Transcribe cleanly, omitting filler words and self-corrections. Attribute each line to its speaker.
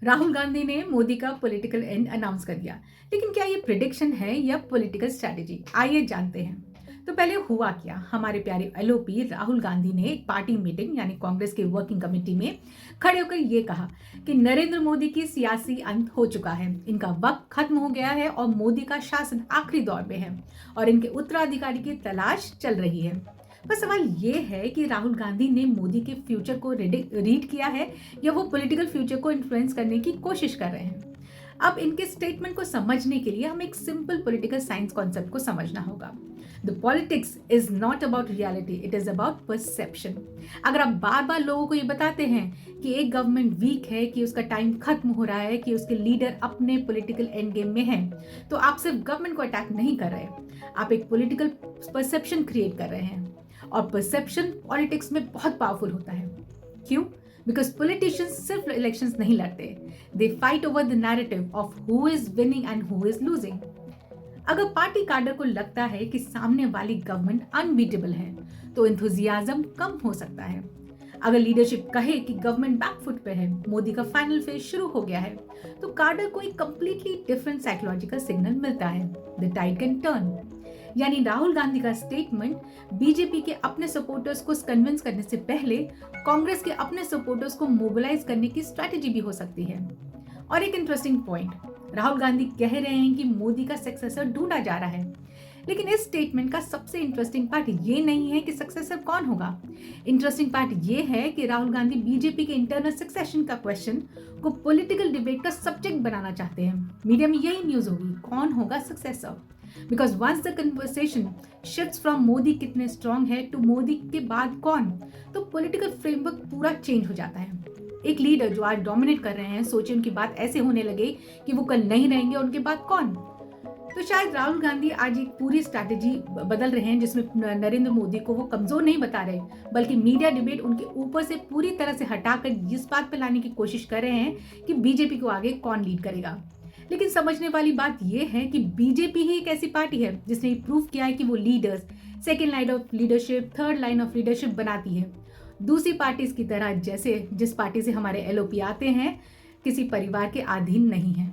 Speaker 1: राहुल गांधी ने मोदी का political and announce कर दिया। लेकिन क्या ये प्रिडिक्शन है या पॉलिटिकल स्ट्रैटेजी? आइए जानते हैं। तो पहले हुआ क्या? हमारे प्यारे एलओपी राहुल गांधी ने एक पार्टी मीटिंग यानी कांग्रेस की वर्किंग कमेटी में खड़े होकर ये कहा कि नरेंद्र मोदी की सियासी अंत हो चुका है, इनका वक्त खत्म हो गया है और मोदी का शासन आखिरी दौर में है और इनके उत्तराधिकारी की तलाश चल रही है। पर सवाल ये है कि राहुल गांधी ने मोदी के फ्यूचर को रीड किया है या वो पॉलिटिकल फ्यूचर को इन्फ्लुएंस करने की कोशिश कर रहे हैं। अब इनके स्टेटमेंट को समझने के लिए हमें एक सिंपल पॉलिटिकल साइंस कॉन्सेप्ट को समझना होगा। The politics is not about reality, it is about perception. अगर आप बार बार लोगों को ये बताते हैं कि एक गवर्नमेंट वीक है, कि उसका टाइम खत्म हो रहा है, कि उसके लीडर अपने पॉलिटिकल एंड गेम में हैं, तो आप सिर्फ गवर्नमेंट को अटैक नहीं कर रहे, आप एक पॉलिटिकल परसेप्शन क्रिएट कर रहे हैं। और परसेप्शन पॉलिटिक्स में बहुत पावरफुल होता है। क्यों? बिकॉज पॉलिटिशियंस सिर्फ इलेक्शंस नहीं लड़ते, they fight over the narrative of who is winning and who is losing. अगर पार्टी कार्डर को लगता है कि सामने वाली गवर्नमेंट अनबीटेबल है, तो एंथुजियाज्म कम हो सकता है। अगर लीडरशिप कहे कि गवर्नमेंट बैकफुट पे है, मोदी का फाइनल फेज शुरू हो गया है, तो कार्डर को एक कंप्लीटली डिफरेंट साइकोलॉजिकल सिग्नल मिलता है, द टाइड कैन टर्न। यानी राहुल गांधी का स्टेटमेंट बीजेपी के अपने सपोर्टर्स को कन्विंस करने से पहले कांग्रेस के अपने सपोर्टर्स को मोबिलाइज करने की स्ट्रैटेजी भी हो सकती है। और एक इंटरेस्टिंग पॉइंट, राहुल गांधी कह रहे हैं कि मोदी का सक्सेसर ढूंढा जा रहा है, लेकिन इस स्टेटमेंट का सबसे इंटरेस्टिंग पार्ट ये नहीं है कि सक्सेसर कौन होगा। इंटरेस्टिंग पार्ट ये है कि राहुल गांधी बीजेपी के इंटरनल सक्सेशन का क्वेश्चन को पॉलिटिकल डिबेट का सब्जेक्ट बनाना चाहते हैं। मीडिया में यही न्यूज होगी, कौन होगा successor. Because once the conversation shifts from Modi कितने स्ट्रांग है टू मोदी के बाद कौन, तो पॉलिटिकल फ्रेमवर्क पूरा चेंज हो जाता है। एक लीडर जो आज डोमिनेट कर रहे हैं, सोचे उनकी बात ऐसे होने लगे कि वो कल नहीं रहेंगे और उनके बाद कौन। तो शायद राहुल गांधी आज एक पूरी स्ट्रैटेजी बदल रहे हैं जिसमें नरेंद्र मोदी को वो कमजोर नहीं बता रहे, बल्कि मीडिया डिबेट उनके ऊपर से पूरी तरह से हटाकर इस बात पर लाने की कोशिश कर रहे हैं कि बीजेपी को आगे कौन लीड करेगा। लेकिन समझने वाली बात यह है कि बीजेपी ही एक ऐसी पार्टी है जिसने प्रूव किया है कि वो leaders second line of leadership, third line of leadership बनाती है। दूसरी पार्टीज की तरह, जैसे जिस पार्टी से हमारे एलओपी आते हैं, किसी परिवार के अधीन नहीं है।